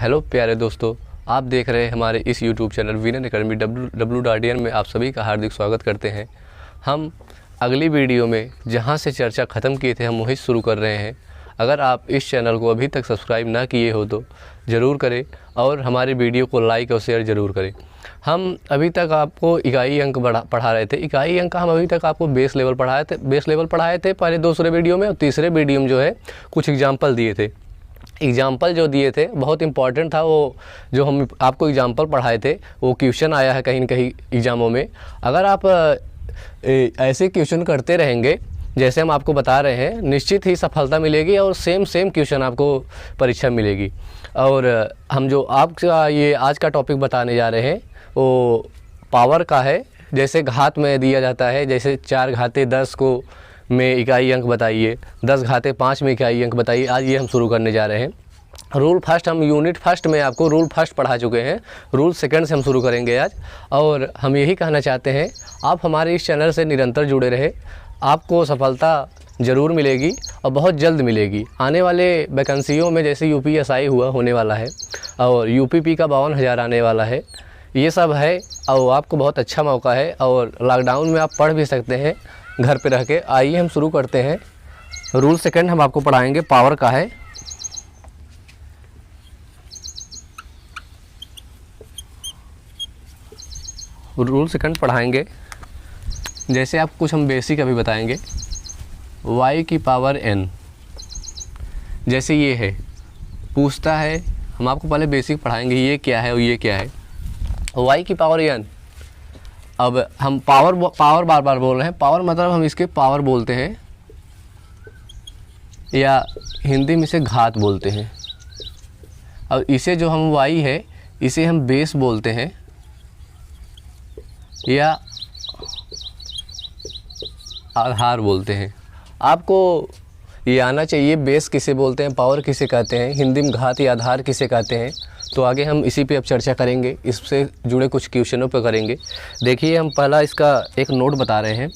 Hello प्यारे दोस्तों, आप देख रहे हैं हमारे इस YouTube channel winner academy WWDN में आप सभी का हार्दिक स्वागत करते हैं। हम अगली वीडियो में जहां से चर्चा ख़त्म किए थे हम वहीं शुरू कर रहे हैं। अगर आप इस चैनल को अभी तक सब्सक्राइब ना किए हो तो ज़रूर करें और हमारी वीडियो को लाइक और शेयर ज़रूर करें। हम अभी तक आपको इकाई अंक पढ़ा रहे थे। इकाई अंक हम अभी तक आपको बेस लेवल पढ़ाए थे पहले दूसरे वीडियो में, और तीसरे वीडियो में जो है कुछ एग्जाम्पल दिए थे। एग्जाम्पल जो दिए थे बहुत इंपॉर्टेंट था। वो जो हम आपको एग्जाम्पल पढ़ाए थे वो क्वेश्चन आया है कहीं न कहीं एग्ज़ामों में। अगर आप ऐसे क्वेश्चन करते रहेंगे जैसे हम आपको बता रहे हैं, निश्चित ही सफलता मिलेगी और सेम क्वेश्चन आपको परीक्षा मिलेगी। और हम जो आपका ये आज का टॉपिक बताने जा रहे हैं वो पावर का है। जैसे घात में दिया जाता है, जैसे 4 घाते 10 को में इकाई अंक बताइए, 10 घाते 5 में इकाई अंक बताइए। आज ये हम शुरू करने जा रहे हैं। रूल फर्स्ट हम यूनिट फर्स्ट में आपको रूल फर्स्ट पढ़ा चुके हैं, रूल सेकंड से हम शुरू करेंगे आज। और हम यही कहना चाहते हैं आप हमारे इस चैनल से निरंतर जुड़े रहे, आपको सफलता ज़रूर मिलेगी और बहुत जल्द मिलेगी। आने वाले वैकेंसियों में जैसे UPSI होने वाला है और UPP का 52,000 आने वाला है, ये सब है और आपको बहुत अच्छा मौका है। और लॉकडाउन में आप पढ़ भी सकते हैं घर पे रह के। आइए हम शुरू करते हैं। रूल सेकंड हम आपको पढ़ाएंगे, पावर का है। रूल सेकंड पढ़ाएंगे, जैसे आप कुछ हम बेसिक अभी बताएंगे। y की पावर n, जैसे ये है, पूछता है, हम आपको पहले बेसिक पढ़ाएंगे ये क्या है और ये क्या है। y की पावर n, अब हम पावर बार बार बोल रहे हैं। पावर मतलब हम इसके पावर बोलते हैं या हिंदी में इसे घात बोलते हैं। और इसे जो हम y है इसे हम बेस बोलते हैं या आधार बोलते हैं। आपको ये आना चाहिए बेस किसे बोलते हैं, पावर किसे कहते हैं, हिंदी में घात या आधार किसे कहते हैं। तो आगे हम इसी पे अब चर्चा करेंगे, इससे जुड़े कुछ क्वेश्चनों पे करेंगे। देखिए हम पहला इसका एक नोट बता रहे हैं।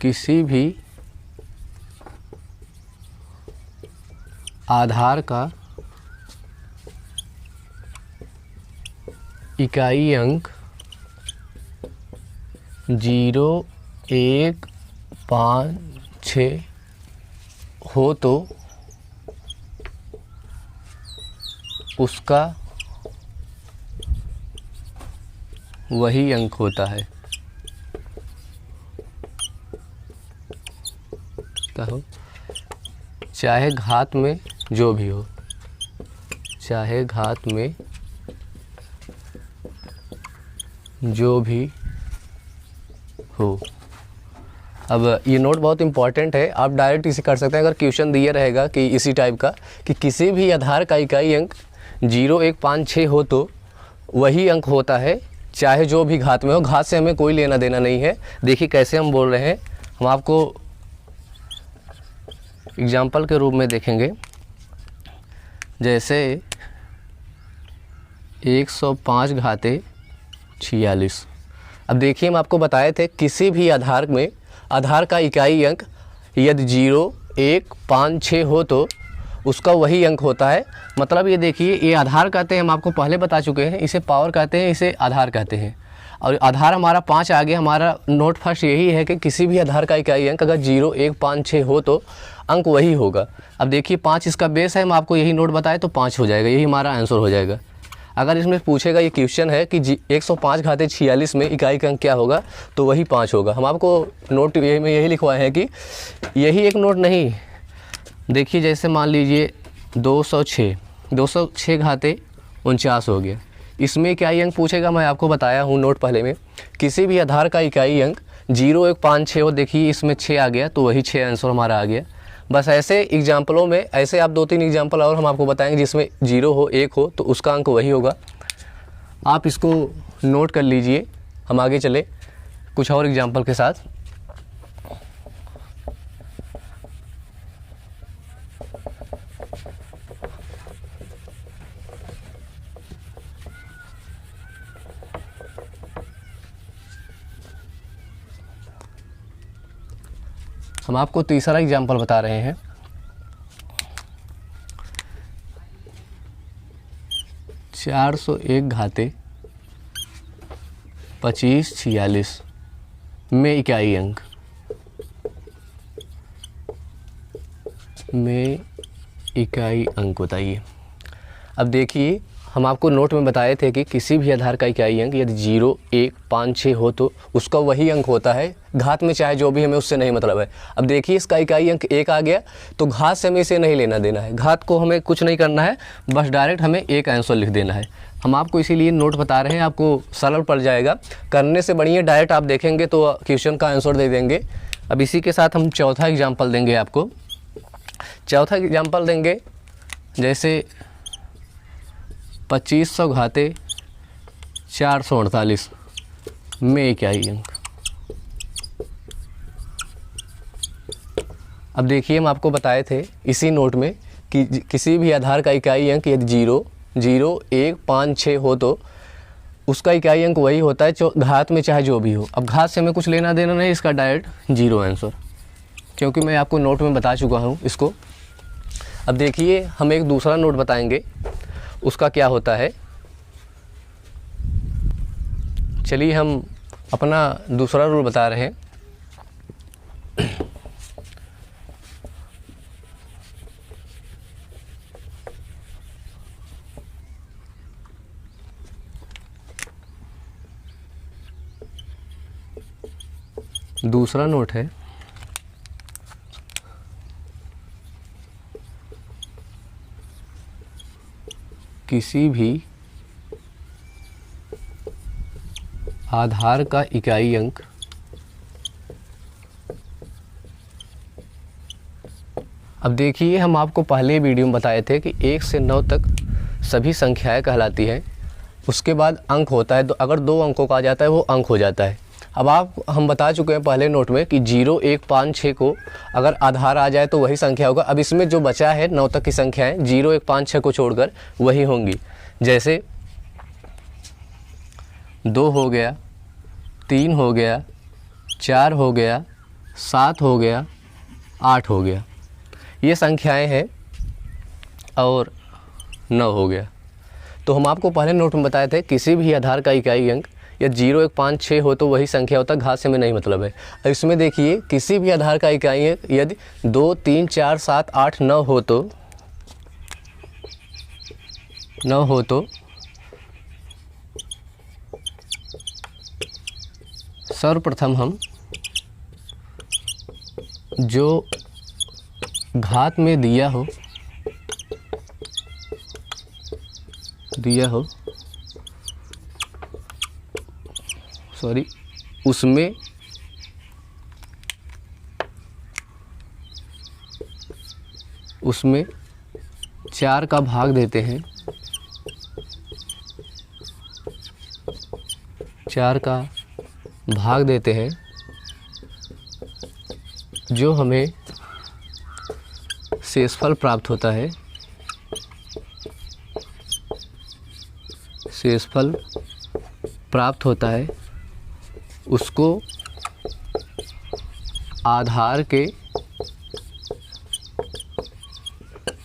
किसी भी आधार का इकाई अंक 0, 1, 5, 6 हो तो उसका वही अंक होता है। हो चाहे घात में जो भी हो, चाहे घात में जो भी हो। अब ये नोट बहुत इंपॉर्टेंट है, आप डायरेक्ट इसे कर सकते हैं। अगर क्वेश्चन दिया रहेगा कि इसी टाइप का कि किसी भी आधार का इकाई अंक 0, 1, 5, 6 हो तो वही अंक होता है, चाहे जो भी घात में हो। घात से हमें कोई लेना देना नहीं है। देखिए कैसे हम बोल रहे हैं, हम आपको एग्जाम्पल के रूप में देखेंगे। जैसे 105 घाते 46। अब देखिए हम आपको बताए थे किसी भी आधार में आधार का इकाई अंक यदि 0, 1, 5, 6 हो तो उसका वही अंक होता है। मतलब ये देखिए, ये आधार कहते हैं, हम आपको पहले बता चुके हैं। इसे पावर कहते हैं, इसे आधार कहते हैं। और आधार हमारा 5 आ गया। हमारा नोट फर्स्ट यही है कि किसी भी आधार का इकाई अंक अगर 0, 1, 5, 6 हो तो अंक वही होगा। अब देखिए 5 इसका बेस है, हम आपको यही नोट बताए तो 5 हो जाएगा, यही हमारा आंसर हो जाएगा। अगर इसमें पूछेगा, ये क्वेश्चन है कि 105 घाते 46 में इकाई का अंक क्या होगा, तो वही 5 होगा। हम आपको नोट में यही लिखवाए हैं कि यही एक नोट नहीं। देखिए जैसे मान लीजिए 206 घाते 49 हो गया। इसमें इकाई अंक पूछेगा, मैं आपको बताया हूँ नोट पहले में, किसी भी आधार का इकाई अंक 0, 1, 5, 6 हो। देखिए इसमें 6 आ गया तो वही 6 आंसर हमारा आ गया। बस ऐसे एग्जाम्पलों में ऐसे आप 2-3 एग्जाम्पल और हम आपको बताएंगे जिसमें 0 हो, 1 हो तो उसका अंक वही होगा। आप इसको नोट कर लीजिए। हम आगे चले कुछ और एग्जाम्पल के साथ। हम आपको तीसरा एग्जाम्पल बता रहे हैं। चार सौ एक घाते 2546 में इकाई अंक बताइए। अब देखिए, हम आपको नोट में बताए थे कि किसी भी आधार का इकाई अंक यदि 0, 1, 5, 6 हो तो उसका वही अंक होता है, घात में चाहे जो भी, हमें उससे नहीं मतलब है। अब देखिए, इसका इकाई अंक 1 आ गया तो घात से हमें इसे नहीं लेना देना है, घात को हमें कुछ नहीं करना है, बस डायरेक्ट हमें एक आंसर लिख देना है। हम आपको इसीलिए नोट बता रहे हैं, आपको सरल पड़ जाएगा, करने से बढ़िया डायरेक्ट आप देखेंगे तो क्वेश्चन का आंसर दे देंगे। अब इसी के साथ हम चौथा एग्जाम्पल देंगे आपको। चौथा एग्जाम्पल देंगे, जैसे 2500 घाते 448 में इकाई अंक। अब देखिए, हम आपको बताए थे इसी नोट में कि किसी भी आधार का इकाई अंक यदि 0, 0, 1, 5, 6 हो तो उसका इकाई अंक वही होता है जो घात में चाहे जो भी हो। अब घात से हमें कुछ लेना देना नहीं, इसका डायरेक्ट 0 आंसर, क्योंकि मैं आपको नोट में बता चुका हूँ इसको। अब देखिए, हम एक दूसरा नोट बताएंगे, उसका क्या होता है। चलिए हम अपना दूसरा रूल बता रहे हैं। दूसरा नोट है किसी भी आधार का इकाई अंक अब देखिए, हम आपको पहले वीडियो में बताए थे कि 1 से 9 तक सभी संख्याएं कहलाती हैं, उसके बाद अंक होता है, तो अगर 2 अंकों का आ जाता है वो अंक हो जाता है। अब हम बता चुके हैं पहले नोट में कि 0, 1, 5, 6 को अगर आधार आ जाए तो वही संख्या होगा। अब इसमें जो बचा है 9 तक की संख्याएं 0, 1, 5, 6 को छोड़कर वही होंगी। जैसे 2 हो गया, 3 हो गया, 4 हो गया, 7 हो गया, 8 हो गया, ये संख्याएं हैं, और 9 हो गया। तो हम आपको पहले नोट में बताए थे किसी भी आधार का इकाई अंक या 0, 1, 5, 6 हो तो वही संख्या होता है, घात से में नहीं मतलब है। अब इसमें देखिए, किसी भी आधार का इकाई अंक यदि 2, 3, 4, 7, 8, 9 हो तो सर्वप्रथम हम जो घात में दिया हो उसमें 4 का भाग देते हैं, 4 का भाग देते हैं, जो हमें शेषफल प्राप्त होता है। शेषफल प्राप्त होता है, उसको आधार के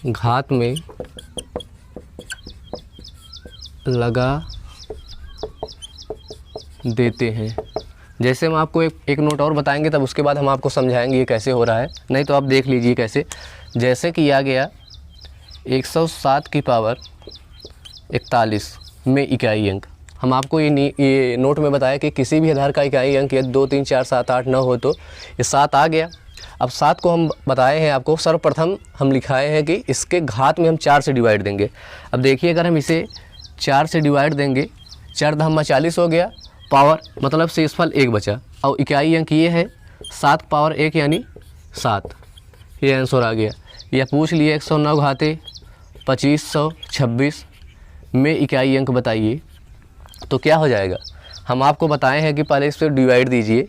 घात में लगा देते हैं। जैसे हम आपको एक नोट और बताएंगे, तब उसके बाद हम आपको समझाएंगे ये कैसे हो रहा है, नहीं तो आप देख लीजिए कैसे। जैसे कि आ गया 107 की पावर 41 में इकाई अंक। हम आपको ये नोट में बताया कि किसी भी आधार का इकाई अंक यदि 2, 3, 4, 7, 8, 9 हो तो ये 7 आ गया। अब 7 को हम बताए हैं आपको, सर्वप्रथम हम लिखाए हैं कि इसके घात में हम 4 से डिवाइड देंगे। अब देखिए, अगर हम इसे 4 से डिवाइड देंगे, 4 धामा 40 हो गया, पावर मतलब शेषफल 1 बचा, और इकाई अंक ये है 7 पावर 1 यानी 7, ये आंसर आ गया। यह पूछ लिया 109 घाते 2526 में इकाई अंक बताइए, तो क्या हो जाएगा। हम आपको बताए हैं कि पहले इस पर डिवाइड दीजिए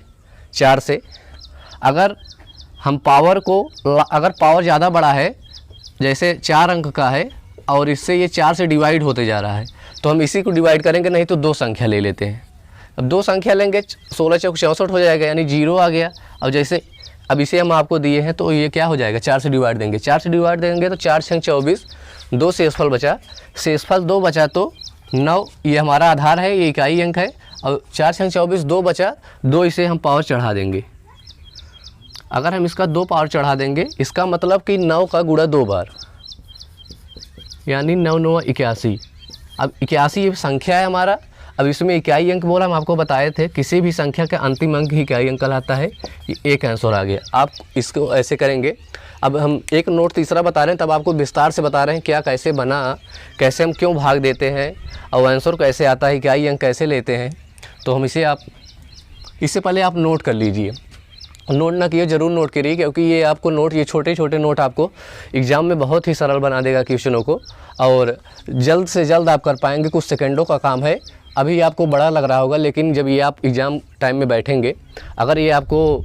4 से। अगर हम पावर को, अगर पावर ज़्यादा बड़ा है, जैसे 4 अंक का है और इससे ये 4 से डिवाइड होते जा रहा है, तो हम इसी को डिवाइड करेंगे, नहीं तो 2 संख्या ले लेते हैं। अब 2 संख्या लेंगे, 16 चौक 64 हो जाएगा, यानी 0 आ गया। और जैसे अब इसे हम आपको दिए हैं तो ये क्या हो जाएगा, 4 से डिवाइड देंगे, 4 से डिवाइड देंगे तो 4 छंग 24, 2 शेषफल बचा, शेषफल 2 बचा तो 9, ये हमारा आधार है, ये इकाई अंक है। और 4 छंग 24, 2 बचा, 2 इसे हम पावर चढ़ा देंगे। अगर हम इसका 2 पावर चढ़ा देंगे, इसका मतलब कि 9 का गुणा 2 बार, यानी 9 9 81। अब 81 ये संख्या है हमारा। अब इसमें इकाई अंक बोला, हम आपको बताए थे किसी भी संख्या का अंतिम अंक ही इकाई अंक कहलाता है। ये एक आंसर आ गया। आप इसको ऐसे करेंगे। अब हम एक नोट तीसरा बता रहे हैं, तब आपको विस्तार से बता रहे हैं क्या कैसे बना, कैसे हम क्यों भाग देते हैं और आंसर कैसे आता है, इकाई अंक कैसे लेते हैं। तो हम इससे पहले आप नोट कर लीजिए, नोट ना किए ज़रूर नोट करिए, क्योंकि ये आपको नोट, ये छोटे छोटे नोट आपको एग्ज़ाम में बहुत ही सरल बना देगा क्वेश्चनों को, और जल्द से जल्द आप कर पाएंगे। कुछ सेकंडों का काम है। अभी आपको बड़ा लग रहा होगा, लेकिन जब ये आप एग्ज़ाम टाइम में बैठेंगे, अगर ये आपको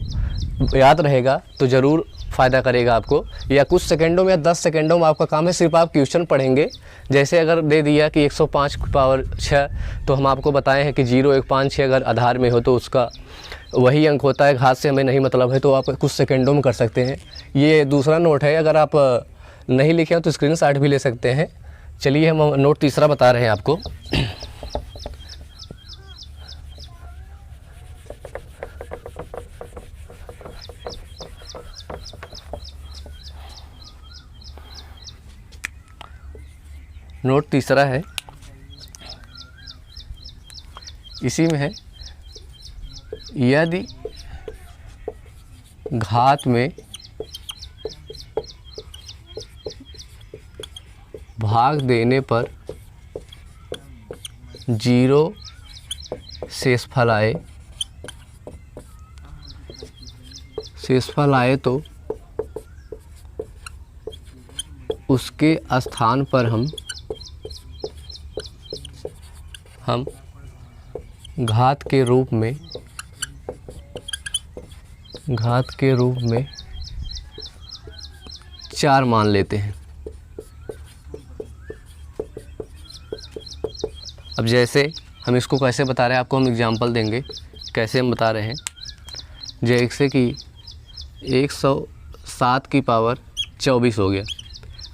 याद रहेगा तो ज़रूर फ़ायदा करेगा आपको। या कुछ सेकंडों में या 10 सेकंडों में आपका काम है, सिर्फ आप क्वेश्चन पढ़ेंगे। जैसे अगर दे दिया कि 105 की पावर 6, तो हम आपको बताए हैं कि 0 1 5 6 अगर आधार में हो तो उसका वही अंक होता है। घात से हमें नहीं मतलब है, तो आप कुछ सेकंडों में कर सकते हैं। ये दूसरा नोट है, अगर आप नहीं लिखे हो तो स्क्रीनशॉट भी ले सकते हैं। चलिए हम नोट तीसरा बता रहे हैं आपको। नोट तीसरा है, इसी में है, यदि घात में भाग देने पर 0 शेषफल आए तो उसके स्थान पर हम घात के रूप में 4 मान लेते हैं। अब जैसे हम इसको कैसे बता रहे हैं, आपको हम एग्जांपल देंगे कैसे हम बता रहे हैं। जैसे कि 107 की पावर 24 हो गया।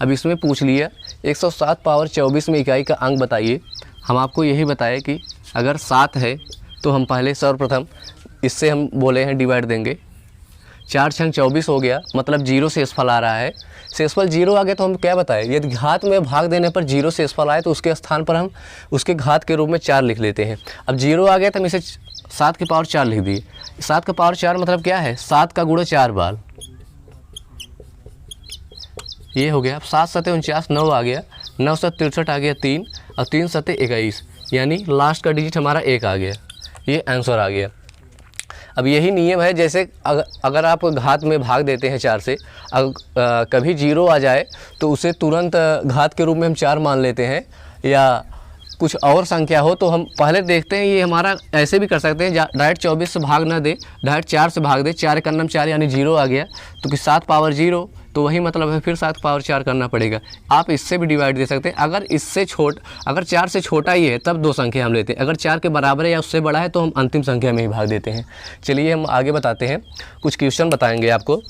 अब इसमें पूछ लिया 107 पावर 24 में इकाई का अंक बताइए। हम आपको यही बताया कि अगर 7 है तो हम पहले सर्वप्रथम इससे हम बोले हैं डिवाइड देंगे। 4 छंग 24 हो गया, मतलब 0 शेषफल आ रहा है। शेषफल 0 आ गया तो हम क्या बताएं, यदि घात में भाग देने पर 0 शेषफल आए तो उसके स्थान पर हम उसके घात के रूप में 4 लिख लेते हैं। अब 0 आ गया तो हम इसे 7 की पावर 4 लिख दिए। 7 का पावर 4 मतलब क्या है, 7 का गुणा 4 बार, ये हो गया। अब 7 सते 49, 9 आ गया, 9 सते 63 आ गया 3, और 3 सते 21, यानी लास्ट का डिजिट हमारा 1 आ गया। ये आंसर आ गया। अब यही नियम है, जैसे अगर आप घात में भाग देते हैं 4 से, कभी 0 आ जाए तो उसे तुरंत घात के रूप में हम 4 मान लेते हैं, या कुछ और संख्या हो तो हम पहले देखते हैं। ये हमारा ऐसे भी कर सकते हैं, डायरेक्ट 24 से भाग ना दे, डायरेक्ट 4 से भाग दे। 4 करना 4, यानी 0 आ गया, तो कि 7 पावर 0, तो वही मतलब है फिर 7 पावर 4 करना पड़ेगा। आप इससे भी डिवाइड दे सकते हैं। अगर 4 से छोटा ही है तब 2 संख्या हम लेते हैं। अगर 4 के बराबर है या उससे बड़ा है तो हम अंतिम संख्या में ही भाग देते हैं। चलिए हम आगे बताते हैं, कुछ क्वेश्चन बताएंगे आपको।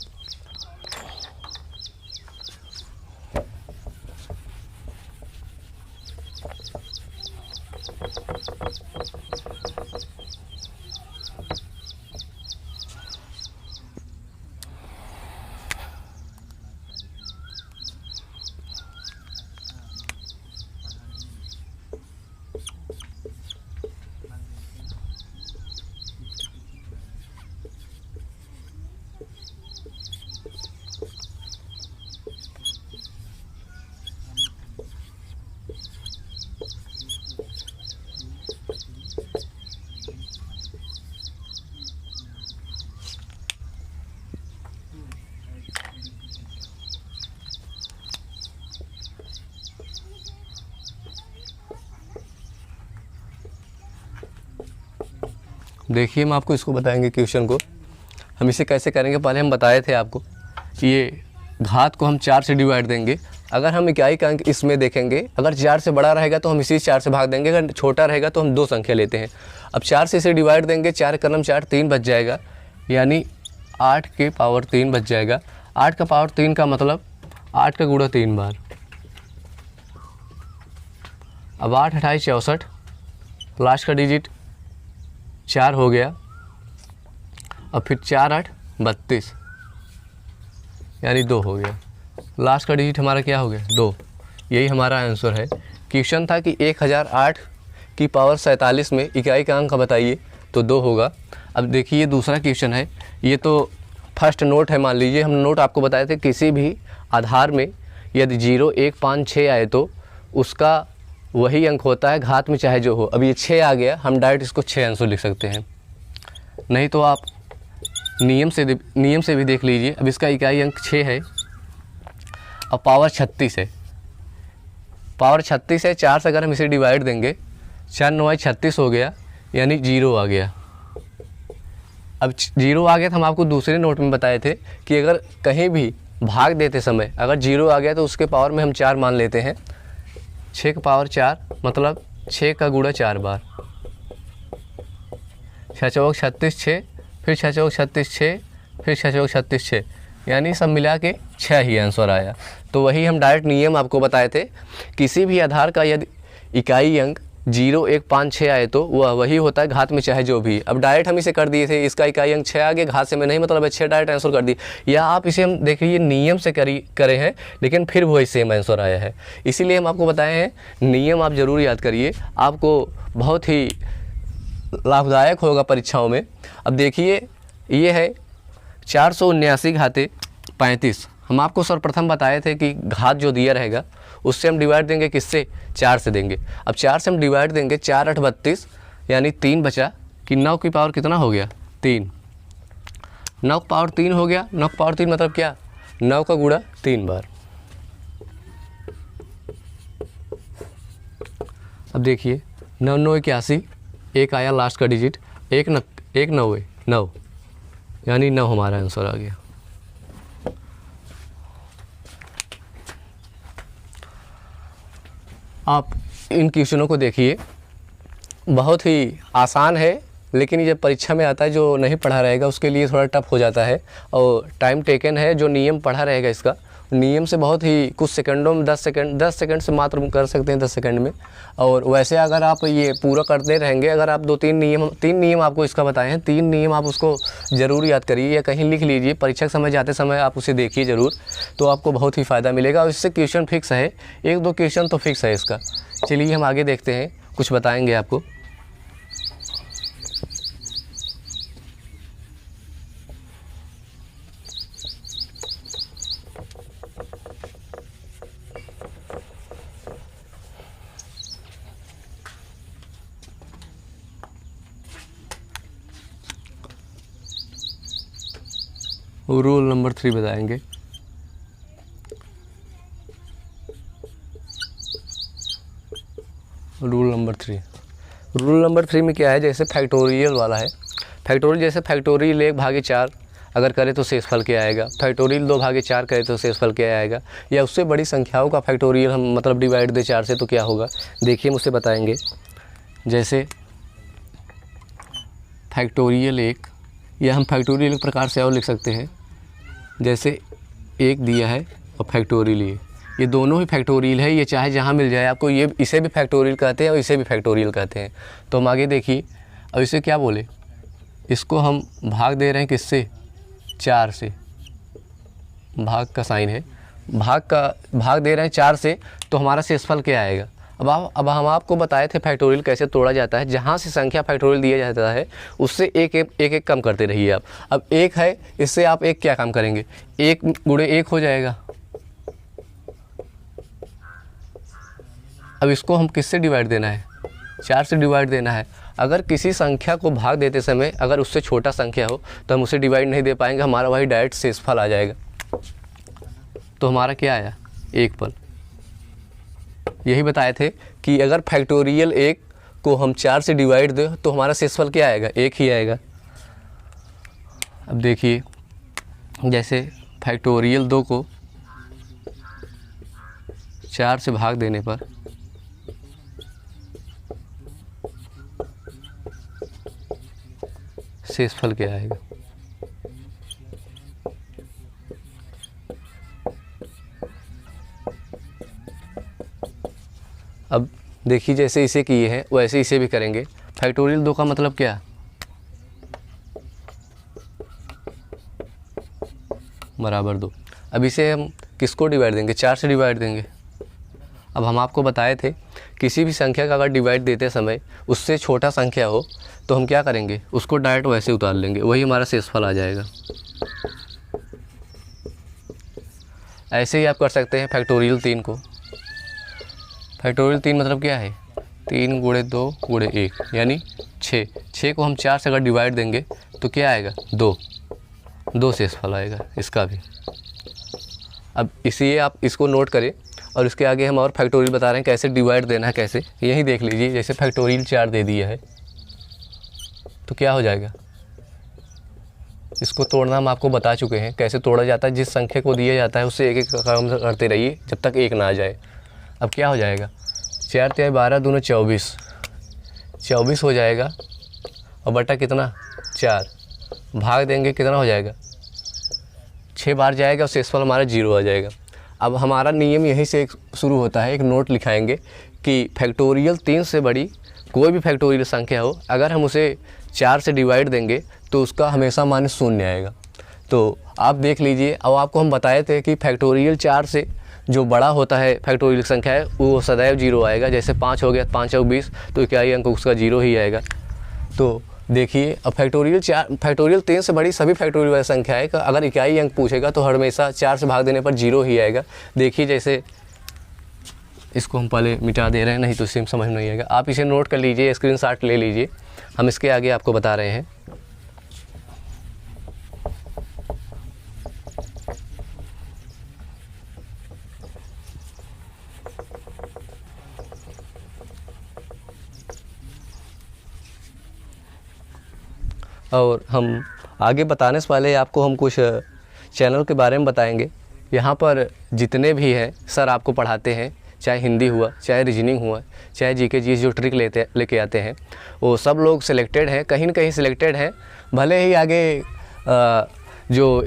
देखिए हम आपको इसको बताएंगे क्वेश्चन को। हम इसे कैसे करेंगे, पहले हम बताए थे आपको कि ये घात को हम 4 से डिवाइड देंगे। अगर हम इकाई का अंक इसमें देखेंगे, अगर 4 से बड़ा रहेगा तो हम इसी 4 से भाग देंगे, अगर छोटा रहेगा तो हम 2 संख्या लेते हैं। अब 4 से इसे डिवाइड देंगे, 4 कर्म 4, 3 बच जाएगा, यानी 8 के पावर 3 बच जाएगा। 8 का पावर 3 का मतलब 8 का गुणा 3 बार। अब 8 28 64, लास्ट का डिजिट 4 हो गया। और फिर 4 8 32 यानी 2 हो गया। लास्ट का डिजिट हमारा क्या हो गया? 2। यही हमारा आंसर है। क्वेश्चन था कि 1008 की पावर 47 में इकाई का अंक बताइए, तो 2 होगा। अब देखिए दूसरा क्वेश्चन है, ये तो फर्स्ट नोट है। मान लीजिए हम नोट आपको बताए थे, किसी भी आधार में यदि 0 1 5 6 आए तो उसका वही अंक होता है घात में चाहे जो हो। अब ये 6 आ गया, हम डायरेक्ट इसको 6 आंसर लिख सकते हैं। नहीं तो आप नियम से भी देख लीजिए। अब इसका इकाई अंक 6 है और पावर 36 है। पावर 36 है, 4 से अगर हम इसे डिवाइड देंगे, 4 9 36 हो गया, यानी 0 आ गया। अब 0 आ गया तो हम आपको दूसरे नोट में बताए थे कि अगर कहीं भी भाग देते समय अगर 0 आ गया तो उसके पावर में हम 4 मान लेते हैं। 6 का पावर 4 मतलब 6 का गुणा 4 बार। 6 चौक 36 6, फिर 6 चौक 36 6, फिर 6 चौक 36 6, यानी सब मिला के 6 ही आंसर आया। तो वही हम डायरेक्ट नियम आपको बताए थे, किसी भी आधार का यदि इकाई अंक 0 1 5 6 आए तो वह वही होता है घात में चाहे जो भी। अब डायरेक्ट हम इसे कर दिए थे, इसका इकाई अंक 6 आ गया, घात से में नहीं मतलब है 6 डायरेक्ट आंसर कर दी। या आप इसे हम देखिए नियम से करे हैं, लेकिन फिर वही सेम आंसर आया है। इसीलिए हम आपको बताए हैं नियम आप ज़रूर याद करिए, आपको बहुत ही लाभदायक होगा परीक्षाओं में। अब देखिए ये है 479 घाते 35। हम आपको सर्वप्रथम बताए थे कि घात जो दिया रहेगा उससे हम डिवाइड देंगे किससे? 4 से देंगे। अब 4 से हम डिवाइड देंगे, 4 8 32 यानी 3 बचा कि 9 की पावर कितना हो गया? 3। 9 का पावर 3 हो गया। 9 का पावर 3 मतलब क्या? 9 का गुणा 3 बार। अब देखिए 9 9 81, एक आया लास्ट का डिजिट, 1 9 9 यानी 9 हमारा आंसर आ गया। आप इन क्वेश्चनों को देखिए, बहुत ही आसान है, लेकिन ये जब परीक्षा में आता है जो नहीं पढ़ा रहेगा उसके लिए थोड़ा टफ हो जाता है। और टाइम टेकन है, जो नियम पढ़ा रहेगा इसका नियम से बहुत ही कुछ सेकंडों में 10 सेकंड से मात्र कर सकते हैं, 10 सेकंड में। और वैसे अगर आप ये पूरा करते रहेंगे, अगर आप 3 नियम आपको इसका बताए हैं, 3 नियम आप उसको ज़रूर याद करिए या कहीं लिख लीजिए, परीक्षा के समय जाते समय आप उसे देखिए ज़रूर, तो आपको बहुत ही फ़ायदा मिलेगा। और इससे क्वेश्चन फिक्स है, 1-2 क्वेश्चन तो फिक्स है इसका। चलिए हम आगे देखते हैं, कुछ बताएँगे आपको। रूल नंबर 3 बताएंगे। रूल नंबर 3 में क्या है? जैसे फैक्टोरियल वाला है, फैक्टोरियल जैसे फैक्टोरियल 1/4 अगर करे तो शेषफल क्या आएगा, फैक्टोरियल 2/4 करे तो शेषफल क्या आएगा, या उससे बड़ी संख्याओं का फैक्टोरियल हम मतलब डिवाइड दे 4 से तो क्या होगा, देखिए हम उसे बताएंगे। जैसे फैक्टोरियल 1, या हम फैक्टोरियल एक प्रकार से और लिख सकते हैं, जैसे 1 दिया है और फैक्टोरियल ये दोनों ही फैक्टोरियल है, ये चाहे जहाँ मिल जाए आपको, ये इसे भी फैक्टोरियल कहते हैं और इसे भी फैक्टोरियल कहते हैं। तो हम आगे देखिए, अब इसे क्या बोले, इसको हम भाग दे रहे हैं किससे? 4 से। भाग का साइन है, भाग दे रहे हैं 4 से, तो हमारा शेषफल क्या आएगा? अब हम आपको बताए थे फैक्टोरियल कैसे तोड़ा जाता है। जहाँ से संख्या फैक्टोरियल दिया जाता है उससे एक कम करते रहिए आप। अब 1 है, इससे आप 1 क्या काम करेंगे? 1 गुणे 1 हो जाएगा। अब इसको हम किससे डिवाइड देना है? 4 से डिवाइड देना है। अगर किसी संख्या को भाग देते समय अगर उससे छोटा संख्या हो तो हम उसे डिवाइड नहीं दे पाएंगे, हमारा वही डायरेक्ट शेषफल आ जाएगा। तो हमारा क्या आया? 1 पल। यही बताए थे कि अगर फैक्टोरियल 1 को हम 4 से डिवाइड दें तो हमारा शेषफल क्या आएगा? 1 ही आएगा। अब देखिए, जैसे फैक्टोरियल 2 को 4 से भाग देने पर शेषफल क्या आएगा? देखिए जैसे इसे किए हैं वैसे इसे भी करेंगे। फैक्टोरियल 2 का मतलब क्या, बराबर 2। अब इसे हम किसको डिवाइड देंगे, 4 से डिवाइड देंगे। अब हम आपको बताए थे किसी भी संख्या का अगर डिवाइड देते समय उससे छोटा संख्या हो तो हम क्या करेंगे, उसको डायरेक्ट वैसे उतार लेंगे, वही हमारा शेषफल आ जाएगा। ऐसे ही आप कर सकते हैं फैक्टोरियल 3 को। फैक्टोरियल 3 मतलब क्या है, 3 × 2 × 1 यानी 6। 6 को हम 4 से अगर डिवाइड देंगे तो क्या आएगा, 2 शेषफल आएगा इसका भी। अब इसी आप इसको नोट करें और इसके आगे हम और फैक्टोरियल बता रहे हैं कैसे डिवाइड देना है, कैसे यही देख लीजिए। जैसे फैक्टोरियल 4 दे दिया है तो क्या हो जाएगा, इसको तोड़ना हम आपको बता चुके हैं कैसे तोड़ा जाता है। जिस संख्या को दिया जाता है उससे एक एक काम करते रहिए जब तक 1 ना आ जाए। अब क्या हो जाएगा, 4 × 12 दूना 24 हो जाएगा और बटा कितना 4, भाग देंगे कितना हो जाएगा, 6 बार जाएगा और शेषफल हमारा 0 आ जाएगा। अब हमारा नियम यहीं से शुरू होता है, एक नोट लिखाएंगे कि फैक्टोरियल 3 से बड़ी कोई भी फैक्टोरियल संख्या हो, अगर हम उसे 4 से डिवाइड देंगे तो उसका हमेशा मान 0 आएगा। तो आप देख लीजिए। अब आपको हम बताए थे कि फैक्टोरियल 4 से जो बड़ा होता है फैक्टोरियल संख्या है वो सदैव 0 आएगा। जैसे 5 हो गया, 5 और 20 तो इकाई अंक उसका 0 ही आएगा। तो देखिए अब फैक्टोरियल 3 से बड़ी सभी फैक्टोरियल संख्या है, अगर इकाई अंक पूछेगा तो हमेशा 4 से भाग देने पर 0 ही आएगा। देखिए जैसे इसको हम पहले मिटा दे रहे हैं, नहीं तो सिम समझ में नहीं आएगा। आप इसे नोट कर लीजिए, स्क्रीनशॉट ले लीजिए, हम इसके आगे आपको बता रहे हैं। और हम आगे बताने से पहले आपको हम कुछ चैनल के बारे में बताएंगे। यहाँ पर जितने भी हैं सर आपको पढ़ाते हैं, चाहे हिंदी हुआ, चाहे रीजनिंग हुआ, चाहे जीके जीएस जो ट्रिक लेके आते हैं, वो सब लोग सिलेक्टेड हैं, कहीं न कहीं सिलेक्टेड हैं। भले ही आगे जो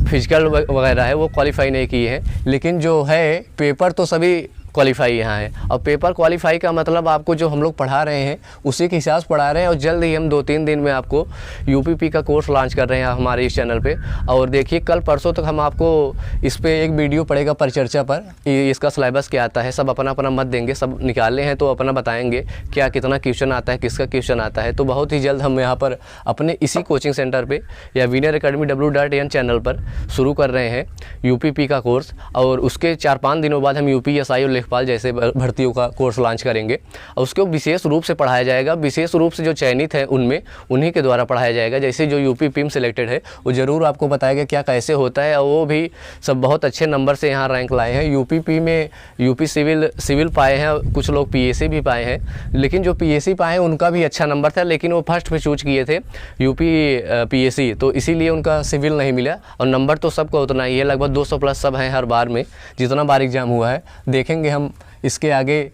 फिजिकल वगैरह है वो क्वालिफाई नहीं किए हैं, लेकिन जो है पेपर तो सभी क्वालिफाई यहाँ है। और पेपर क्वालिफाई का मतलब आपको जो हम लोग पढ़ा रहे हैं उसी के हिसाब से पढ़ा रहे हैं। और जल्द ही हम 2-3 दिन में आपको यूपीपी का कोर्स लॉन्च कर रहे हैं हमारे इस चैनल पे। और देखिए कल परसों तक हम आपको इस पर एक वीडियो पड़ेगा परिचर्चा पर, इसका सिलेबस क्या आता है, सब अपना अपना मत देंगे, सब निकाले हैं तो अपना बताएंगे क्या कितना क्वेश्चन आता है, किसका क्वेश्चन आता है। तो बहुत ही जल्द हम यहाँ पर अपने इसी कोचिंग सेंटर पर या विनर एकेडमी w.in चैनल पर शुरू कर रहे हैं यूपीपी का कोर्स। और उसके 4-5 दिनों बाद हम यूपीएसआई और लेखपाल जैसे भर्तियों का कोर्स लॉन्च करेंगे। और उसको विशेष रूप से पढ़ाया जाएगा, विशेष रूप से जो चयनित है उनमें उन्हीं के द्वारा पढ़ाया जाएगा। जैसे जो यूपी पीम सिलेक्टेड है वो ज़रूर आपको बताएगा क्या कैसे होता है। और वो भी सब बहुत अच्छे नंबर से यहाँ रैंक लाए हैं। यूपी पी में यूपी सिविल पाए हैं, कुछ लोग पीएसी भी पाए हैं, लेकिन जो पीएसी पाए हैं उनका भी अच्छा नंबर था, लेकिन वो फर्स्ट पे चूज किए थे यूपी पीएसी, तो इसीलिए उनका सिविल नहीं मिला। और नंबर तो सबका उतना ही है, लगभग 200+ सब हैं हर बार में जितना बार एग्जाम हुआ है। देखेंगे हम इसके आगे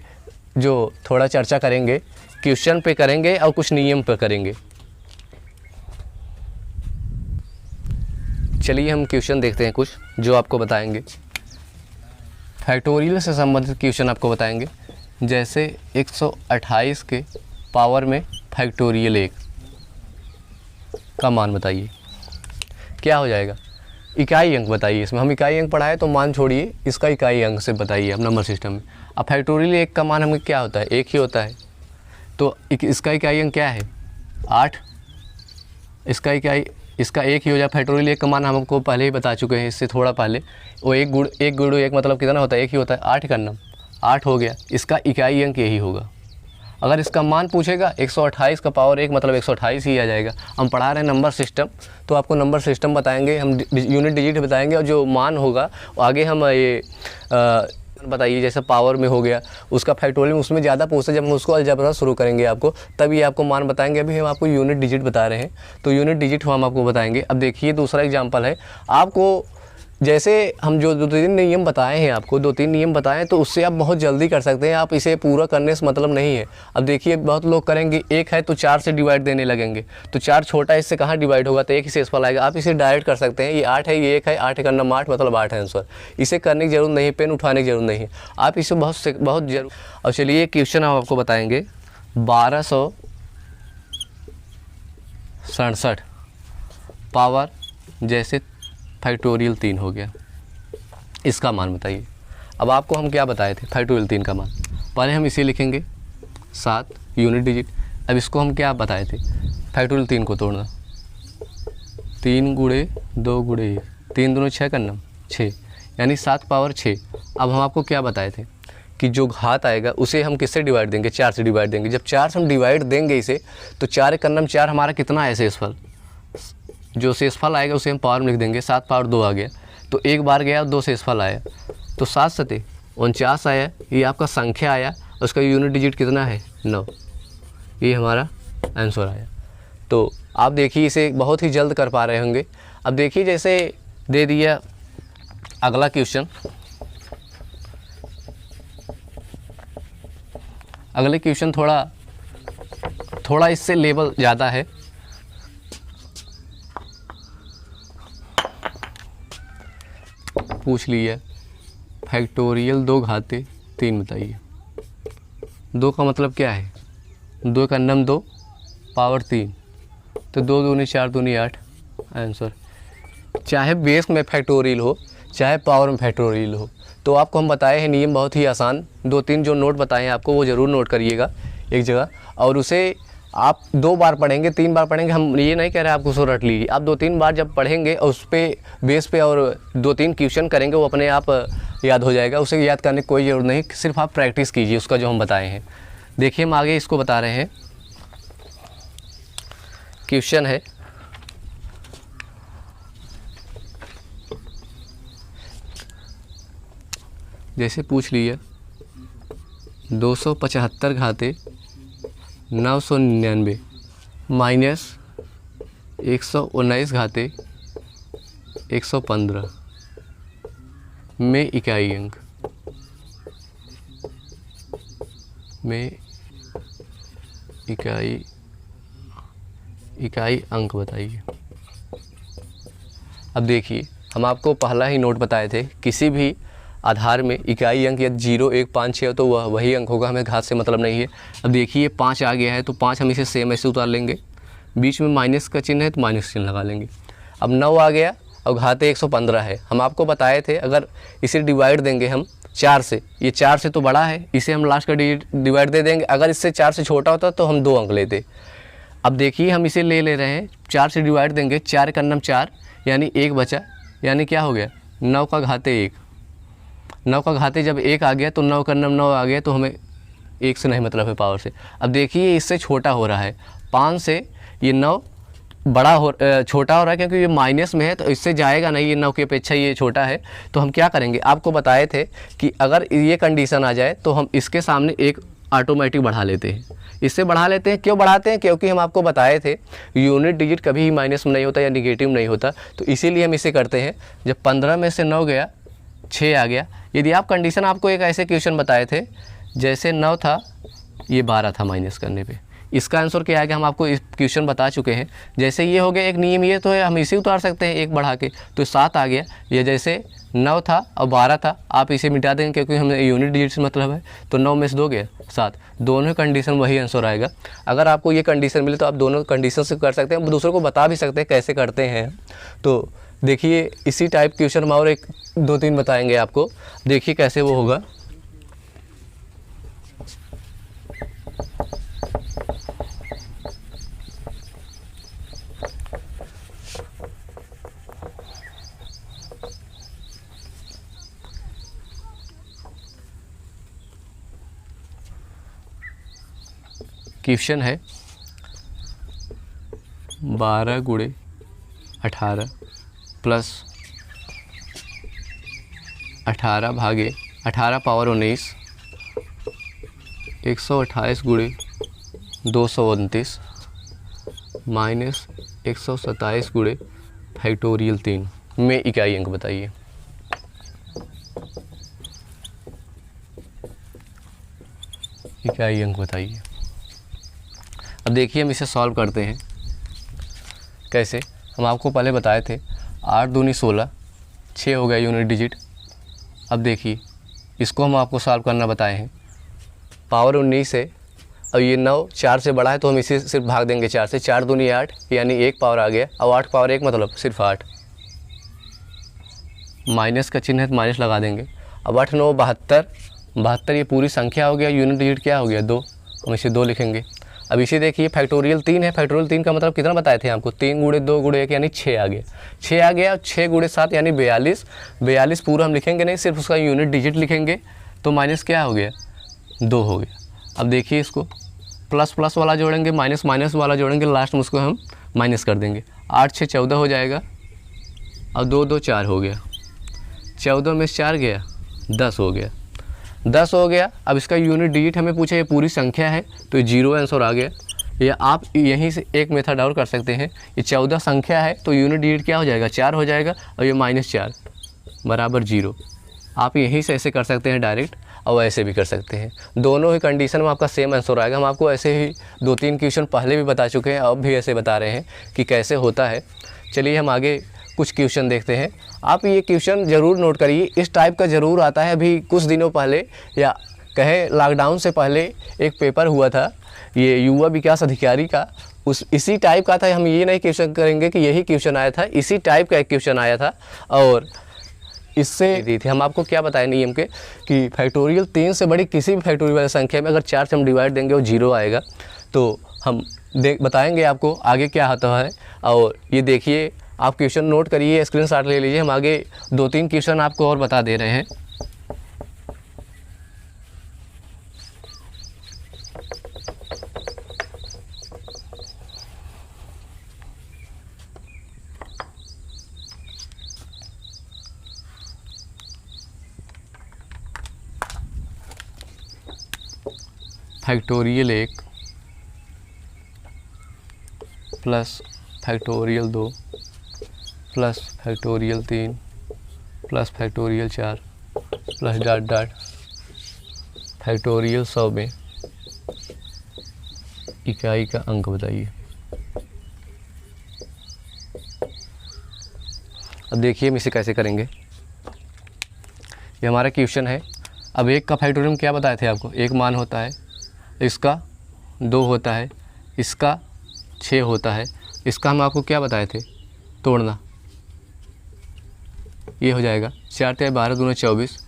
जो थोड़ा चर्चा करेंगे, क्वेश्चन पे करेंगे और कुछ नियम पे करेंगे। चलिए हम क्वेश्चन देखते हैं कुछ जो आपको बताएंगे। फैक्टोरियल से संबंधित क्वेश्चन आपको बताएंगे। जैसे 128 के पावर में फैक्टोरियल 1 का मान बताइए, क्या हो जाएगा, इकाई अंक बताइए। इसमें हम इकाई अंक पढ़ाए तो मान छोड़िए, इसका इकाई अंक से बताइए अब नंबर सिस्टम में। अब फैक्टोरियल 1 का मान हमें क्या होता है, 1 ही होता है, तो इसका इकाई अंक क्या है 8। इसका 1 ही हो जाए। फैक्टोरियल 1 का मान हमको पहले ही बता चुके हैं, इससे थोड़ा पहले। वो 1 गुणु 1 मतलब कितना होता है, 1 ही होता है, 8 का नम 8 हो गया। इसका इकाई अंक यही होगा। अगर इसका मान पूछेगा 128 का पावर 1 मतलब 128 ही आ जाएगा। हम पढ़ा रहे हैं नंबर सिस्टम, तो आपको नंबर सिस्टम बताएंगे, हम यूनिट डिजिट बताएंगे और जो मान होगा आगे हम ये बताइए। जैसे पावर में हो गया उसका फैक्टोरियल, उसमें ज़्यादा पूछते, जब हम उसको अलजेब्रा शुरू करेंगे आपको तभी आपको मान बताएंगे। अभी हम आपको यूनिट डिजिट बता रहे हैं, तो यूनिट डिजिट हम आपको बताएंगे। अब देखिए दूसरा एग्जाम्पल है, आपको जैसे हम जो 2-3 नियम बताए हैं आपको, 2-3 नियम बताए हैं, तो उससे आप बहुत जल्दी कर सकते हैं। आप इसे पूरा करने से मतलब नहीं है। अब देखिए बहुत लोग करेंगे 1 है तो 4 से डिवाइड देने लगेंगे, तो 4 छोटा है, इससे कहाँ डिवाइड होगा, तो 1 ही शेषफल आएगा। आप इसे डायरेक्ट कर सकते हैं। ये 8 है, ये 1 है, 8 का नंबर 8 मतलब 8 है आंसर। इसे करने की जरूरत नहीं है, पेन उठाने की जरूरत नहीं है, आप इसे बहुत जरूर। और चलिए क्वेश्चन हम आपको बताएंगे 1267 पावर जैसे फैक्टोरियल 3 हो गया, इसका मान बताइए। अब आपको हम क्या बताए थे, फैक्टोरियल 3 का मान। पहले हम इसे लिखेंगे 7 यूनिट डिजिट। अब इसको हम क्या बताए थे, फैक्टोरियल 3 को तोड़ना, 3 गुणे 2 गुणे 1, 3 दूनी 6 करना 6, यानी 7 पावर 6। अब हम आपको क्या बताए थे कि जो घात आएगा उसे हम किससे डिवाइड देंगे, 4 से डिवाइड देंगे। जब 4 से हम डिवाइड देंगे इसे, तो 4 का नम 4 हमारा कितना है शेषफल, जो शेषफल आएगा उसे हम पावर में लिख देंगे। 7 पावर 2 आ गया, तो 1 बार गया 2 शेषफल आया, तो 7 सते 49 आया। ये आपका संख्या आया, उसका यूनिट डिजिट कितना है 9, ये हमारा आंसर आया। तो आप देखिए इसे बहुत ही जल्द कर पा रहे होंगे। अब देखिए जैसे दे दिया अगला क्वेश्चन, अगले क्वेश्चन थोड़ा इससे लेवल ज़्यादा है। पूछ लिया फैक्टोरियल 2 घाते 3 बताइए। 2 का मतलब क्या है, 2 का नम 2 पावर 3, तो 2 दूनी 4 दूनी 8 आंसर। चाहे बेस में फैक्टोरियल हो चाहे पावर में फैक्टोरियल हो, तो आपको हम बताए हैं नियम बहुत ही आसान। 2-3 जो नोट बताए हैं आपको वो ज़रूर नोट करिएगा एक जगह, और उसे आप 2 बार पढ़ेंगे 3 बार पढ़ेंगे। हम ये नहीं कह रहे आपको उसको रट लीजिए, आप 2-3 बार जब पढ़ेंगे और उस पर बेस पे और 2-3 क्वेश्चन करेंगे, वो अपने आप याद हो जाएगा। उसे याद करने की कोई ज़रूरत नहीं, सिर्फ आप प्रैक्टिस कीजिए उसका जो हम बताए हैं। देखिए हम आगे इसको बता रहे हैं। क्वेश्चन है जैसे पूछ लिया 275 घाते 999 माइनस 119 घाते 115 में इकाई अंक इकाई अंक बताइए। अब देखिए हम आपको पहला ही नोट बताए थे, किसी भी आधार में इकाई अंक यदि 0, 1, 5, 6 तो वह वही अंक होगा, हमें घात से मतलब नहीं है। अब देखिए 5 आ गया है, तो 5 हम इसे सेम ऐसे उतार लेंगे, बीच में माइनस का चिन्ह है तो माइनस चिन्ह लगा लेंगे। अब 9 आ गया और घाते 115 है। हम आपको बताए थे अगर इसे डिवाइड देंगे हम 4 से, ये 4 से तो बड़ा है, इसे हम लास्ट का डिवाइड दे देंगे। अगर इससे 4 से छोटा होता तो हम 2 अंक लेते। अब देखिए हम इसे ले रहे हैं, 4 से डिवाइड देंगे, 4 का नम 4 यानी 1 बचा, यानी क्या हो गया 9 का घाते 1। 9 का घाते जब 1 आ गया तो 9 का नम 9 आ गया, तो हमें 1 से नहीं मतलब है पावर से। अब देखिए इससे छोटा हो रहा है, 5 से ये 9 छोटा हो रहा है, क्योंकि ये माइनस में है तो इससे जाएगा नहीं, ये 9 की अपेक्षा ये छोटा है। तो हम क्या करेंगे, आपको बताए थे कि अगर ये कंडीशन आ जाए तो हम इसके सामने एक ऑटोमेटिक बढ़ा लेते हैं, इससे बढ़ा लेते हैं। क्यों बढ़ाते हैं, क्योंकि हम आपको बताए थे यूनिट डिजिट कभी ही माइनस में नहीं होता या निगेटिव नहीं होता, तो इसीलिए हम इसे करते हैं। जब 15 में से 9 गया 6 आ गया। यदि आप कंडीशन, आपको एक ऐसे क्वेश्चन बताए थे जैसे 9 था ये 12 था माइनस करने पे, इसका आंसर क्या आएगा हम आपको इस क्वेश्चन बता चुके हैं। जैसे ये हो गया एक नियम, ये तो है हम इसे उतार सकते हैं एक बढ़ा के, तो 7 आ गया। ये जैसे 9 था और 12 था, आप इसे मिटा देंगे क्योंकि हमें यूनिट डिजिट से मतलब है, तो 9 में से 2 गया 7, दोनों कंडीशन वही आंसर आएगा। अगर आपको ये कंडीशन मिले तो आप दोनों कंडीशन से कर सकते हैं, दूसरों को बता भी सकते हैं कैसे करते हैं। तो देखिए इसी टाइप क्वेश्चन हम और एक 2-3 बताएंगे आपको, देखिए कैसे वो होगा। क्वेश्चन है 12 गुणे 18 प्लस 18 भागे 18 पावर 19 128 गुणे 229 माइनस 127 गुणे फैक्टोरियल 3 में इकाई अंक बताइए। इकाई अंक बताइए। अब देखिए हम इसे सॉल्व करते हैं। कैसे? हम आपको पहले बताए थे 8 दूनी 16, 6 हो गया यूनिट डिजिट। अब देखिए इसको हम आपको सॉल्व करना बताए हैं। पावर 19 है, अब ये 9 4 से बड़ा है तो हम इसे सिर्फ भाग देंगे 4 से। 4 दूनी 8 यानी 1 पावर आ गया। अब 8 पावर 1 मतलब सिर्फ 8, माइनस का चिन्ह है तो माइनस लगा देंगे। अब 8 9 72, 72 ये पूरी संख्या हो गया। यूनिट डिजिट क्या हो गया? 2, हम इसे 2 लिखेंगे। अब इसे देखिए फैक्टोरियल 3 है। फैक्टोरियल 3 का मतलब कितना बताए थे आपको? 3 गुणे 2 गुणे 1 यानी 6 आ गया। 6 आ गया। 6 गुणे 7 यानी 42। 42 पूरा हम लिखेंगे नहीं, सिर्फ उसका यूनिट डिजिट लिखेंगे तो माइनस क्या हो गया? 2 हो गया। अब देखिए इसको प्लस प्लस वाला जोड़ेंगे, माइनस माइनस वाला जोड़ेंगे, लास्ट में उसको हम माइनस कर देंगे। 8 6 14 हो जाएगा। अब 2 2 4 हो गया। 14 में 4 गया, 10 हो गया। 10 हो गया। अब इसका यूनिट डिजिट हमें पूछा, ये पूरी संख्या है तो 0 आंसर आ गया। या आप यहीं से एक मेथड और कर सकते हैं। ये 14 संख्या है तो यूनिट डिजिट क्या हो जाएगा? 4 हो जाएगा। और ये -4 बराबर 0। आप यहीं से ऐसे कर सकते हैं डायरेक्ट, और ऐसे भी कर सकते हैं। दोनों ही कंडीशन में आपका सेम आंसर आएगा। हम आपको ऐसे ही 2-3 क्वेश्चन पहले भी बता चुके हैं, अब भी ऐसे बता रहे हैं कि कैसे होता है। चलिए हम आगे कुछ क्वेश्चन देखते हैं। आप ये क्वेश्चन ज़रूर नोट करिए, इस टाइप का ज़रूर आता है। अभी कुछ दिनों पहले या कहें लॉकडाउन से पहले एक पेपर हुआ था ये युवा विकास अधिकारी का, इसी टाइप का था। हम ये नहीं क्वेश्चन करेंगे कि यही क्वेश्चन आया था, इसी टाइप का एक क्वेश्चन आया था। और इससे दी थी हम आपको क्या बताए नियम के कि फैक्टोरियल 3 से बड़ी किसी भी फैक्टोरियल वाली संख्या में अगर 4 से हम डिवाइड देंगे और 0 आएगा तो हम बताएंगे आपको आगे क्या होता है। और ये देखिए आप क्वेश्चन नोट करिए, स्क्रीनशॉट ले लीजिए। हम आगे 2-3 क्वेश्चन आपको और बता दे रहे हैं। Factorial 1 plus factorial 2 plus factorial 3 plus factorial 4 plus dot dot factorial 100 में इकाई का अंक बताइए। अब देखिए हम इसे कैसे करेंगे। ये हमारा क्वेश्चन है। अब 1 का फैक्टोरियल क्या बताए थे आपको? 1 मान होता है, इसका 2 होता है, इसका 6 होता है, इसका हम आपको क्या बताए थे? तोड़ना। ये हो जाएगा 4 × 12 × 24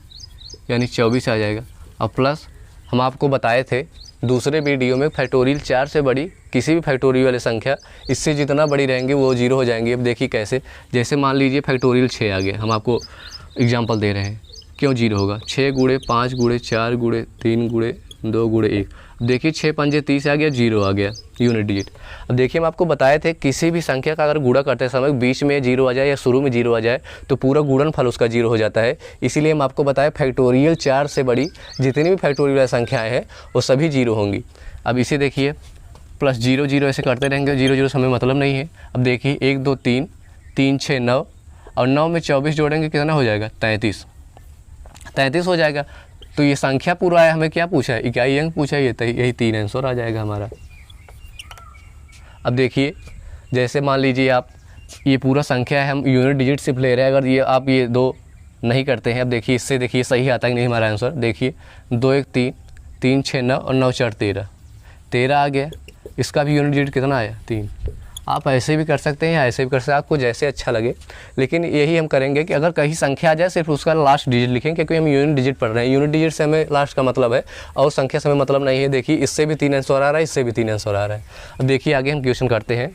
यानी 24 आ जाएगा। अब प्लस हम आपको बताए थे दूसरे वीडियो में फैक्टोरियल 4 से बड़ी किसी भी फैक्टोरियल वाली संख्या इससे जितना बड़ी रहेंगी वो 0 हो जाएंगी। अब देखिए कैसे, जैसे मान लीजिए फैक्टोरियल 6 आ गया, हम आपको एग्जांपल दे रहे हैं क्यों 0 होगा। 6 गुणे 5 गुणे 4 गुणे 3 गुणे 2 गुणे 1। अब देखिए 6 पंजे 30 आ गया, 0 आ गया यूनिट डिजिट। अब देखिए हम आपको बताए थे किसी भी संख्या का अगर गुणा करते समय बीच में 0 आ जाए या शुरू में 0 आ जाए तो पूरा गुणनफल उसका 0 हो जाता है। इसीलिए हम आपको बताए फैक्टोरियल 4 से बड़ी जितनी भी फैक्टोरियल संख्याएँ हैं वो सभी 0 होंगी। अब इसे देखिए प्लस 0 0 ऐसे करते रहेंगे, 0 0 से हमें मतलब नहीं है। अब देखिए 1 2 3 3 6 9 और 9 में 24 जोड़ेंगे कितना हो जाएगा? 33 हो जाएगा। तो ये संख्या पूरा है, हमें क्या पूछा है? इकाई अंक पूछा है। यही 3 आंसर आ जाएगा हमारा। अब देखिए जैसे मान लीजिए आप ये पूरा संख्या है, हम यूनिट डिजिट सिर्फ ले रहे हैं। अगर ये आप ये 2 नहीं करते हैं, अब देखिए इससे देखिए सही आता है कि नहीं हमारा आंसर। देखिए 2 1 3 3 6 9 और 9 4 13 आ गया। इसका भी यूनिट डिजिट कितना आया? 3। आप ऐसे भी कर सकते हैं या ऐसे भी कर सकते हैं, आपको जैसे अच्छा लगे। लेकिन यही हम करेंगे कि अगर कहीं संख्या आ जाए सिर्फ उसका लास्ट डिजिट लिखेंगे, क्योंकि हम यूनिट डिजिट पढ़ रहे हैं। यूनिट डिजिट से हमें लास्ट का मतलब है और संख्या से हमें मतलब नहीं है। देखिए इससे भी 3 आंसर आ रहा है, इससे भी 3 आंसर आ रहा है। अब देखिए आगे हम क्वेश्चन करते हैं।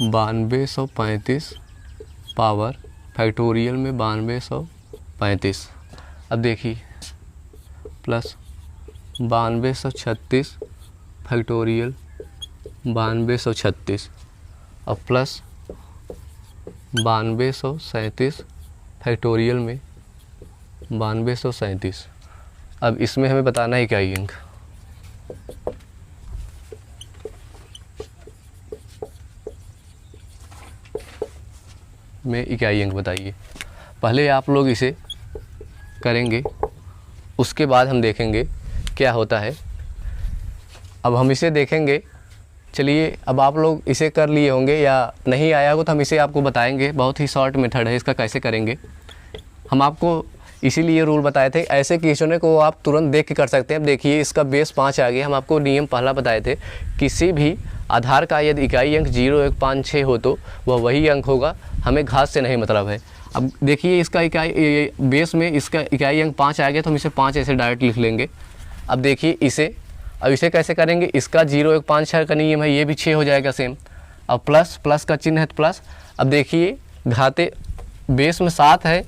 बानवे 135 पावर फैक्टोरियल में 9235। अब देखिए प्लस 9236 फैक्टोरियल 9236 और प्लस 9237 फैक्टोरियल में 9237। अब इसमें हमें बताना है इकाई अंक। में इकाई अंक बताइए। पहले आप लोग इसे करेंगे, उसके बाद हम देखेंगे क्या होता है। अब हम इसे देखेंगे। चलिए, अब आप लोग इसे कर लिए होंगे या नहीं आया होगा तो हम इसे आपको बताएंगे। बहुत ही शॉर्ट मेथड है इसका, कैसे करेंगे। हम आपको इसीलिए रूल बताए थे, ऐसे क्वेश्चन को आप तुरंत देख के कर सकते हैं। अब देखिए, इसका बेस 5 आ गया। हम आपको नियम पहला बताए थे, किसी भी आधार का यदि इकाई अंक 0, 1, 5, 6 हो तो वह वही अंक होगा, हमें घात से नहीं मतलब है। अब देखिए, इसका इकाई बेस में इसका इकाई अंक 5 आ गया तो हम इसे 5 ऐसे डायरेक्ट लिख लेंगे। अब देखिए इसे कैसे करेंगे। इसका 0, 1, 5, 6 का नियम है, ये भी 6 हो जाएगा सेम। अब प्लस का चिन्ह है तो प्लस। अब देखिए, घाते बेस में 7 है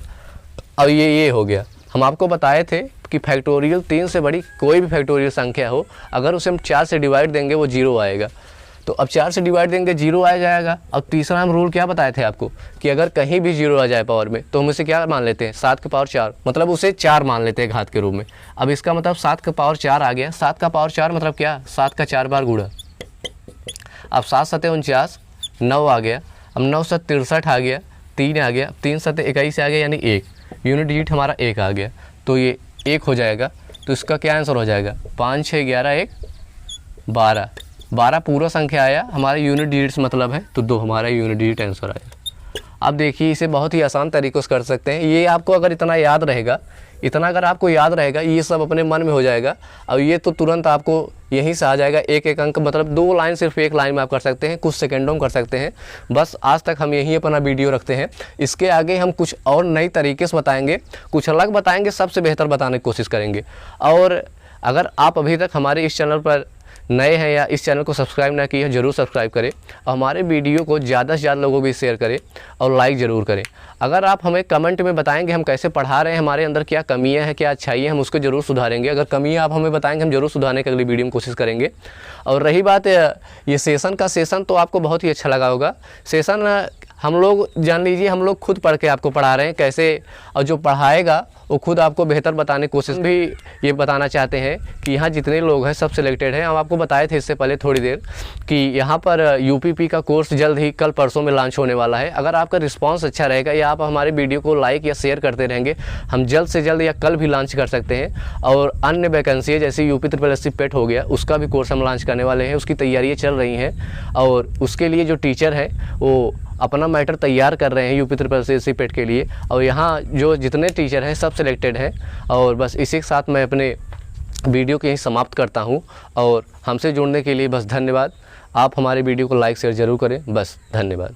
और ये हो गया। हम आपको बताए थे कि फैक्टोरियल 3 से बड़ी कोई भी फैक्टोरियल संख्या हो, अगर उसे हम 4 से डिवाइड देंगे वो 0 आएगा। तो अब 4 से डिवाइड देंगे 0 आ जाएगा। अब तीसरा हम रूल क्या बताए थे आपको कि अगर कहीं भी 0 आ जाए पावर में तो हम उसे क्या मान लेते हैं, 7 की पावर 4, मतलब उसे 4 मान लेते हैं घात के रूप में। अब इसका मतलब 7 का पावर 4 आ गया। 7 का पावर 4 मतलब क्या, 7 का 4 बार गुणा। अब 7 सते 49, 9 आ गया। अब 9 सत 63 आ गया, 3 आ गया, 3 सते 21 आ गया, यानी 1 यूनिट डिजिट हमारा 1 आ गया। तो ये 1 हो जाएगा। तो इसका क्या आंसर हो जाएगा, 5, 6, 11, 1, 12। 12 पूरा संख्या आया, हमारा यूनिट डिजिट्स मतलब है, तो 2 हमारा यूनिट डिजिट आंसर आया। अब देखिए, इसे बहुत ही आसान तरीक़ों से कर सकते हैं। ये आपको अगर इतना याद रहेगा, इतना अगर आपको याद रहेगा, ये सब अपने मन में हो जाएगा। अब ये तो तुरंत आपको यहीं से आ जाएगा। एक अंक मतलब 2 लाइन, सिर्फ 1 लाइन में आप कर सकते हैं, कुछ सेकंडों में कर सकते हैं। बस आज तक हम यहीं अपना वीडियो रखते हैं। इसके आगे हम कुछ और नई तरीके से बताएंगे, कुछ अलग बताएंगे, सबसे बेहतर बताने की कोशिश करेंगे। और अगर आप अभी तक हमारे इस चैनल पर नए हैं या इस चैनल को सब्सक्राइब ना किए हैं, ज़रूर सब्सक्राइब करें और हमारे वीडियो को ज़्यादा से ज़्यादा लोगों को भी शेयर करें और लाइक ज़रूर करें। अगर आप हमें कमेंट में बताएंगे हम कैसे पढ़ा रहे हैं, हमारे अंदर क्या कमियां हैं, क्या अच्छाइयाँ, हम उसको ज़रूर सुधारेंगे। अगर कमियां आप हमें बताएंगे, हम ज़रूर सुधारने की अगली वीडियो में कोशिश करेंगे। और रही बात ये सेशन तो आपको बहुत ही अच्छा लगा होगा। सेशन हम लोग जान लीजिए, हम लोग खुद पढ़ के आपको पढ़ा रहे हैं कैसे, और जो पढ़ाएगा वो खुद आपको बेहतर बताने की कोशिश भी ये बताना चाहते हैं कि यहाँ जितने लोग हैं सब सिलेक्टेड हैं। हम आपको बताए थे इससे पहले थोड़ी देर कि यहाँ पर यूपीपी का कोर्स जल्द ही कल परसों में लॉन्च होने वाला है। अगर आपका रिस्पांस अच्छा रहेगा या आप हमारे वीडियो को लाइक या शेयर करते रहेंगे, हम जल्द से जल्द या कल भी लॉन्च कर सकते हैं। और अन्य वैकेंसी जैसे यूपी SSC पेट हो गया, उसका भी कोर्स हम लॉन्च करने वाले हैं, उसकी तैयारियाँ चल रही हैं। और उसके लिए जो टीचर है वो अपना मैटर तैयार कर रहे हैं यूपी SSC पेट के लिए। और यहाँ जो जितने टीचर हैं सब सिलेक्टेड हैं। और बस इसी के साथ मैं अपने वीडियो को यहीं समाप्त करता हूँ। और हमसे जुड़ने के लिए बस धन्यवाद। आप हमारे वीडियो को लाइक शेयर ज़रूर करें। बस धन्यवाद।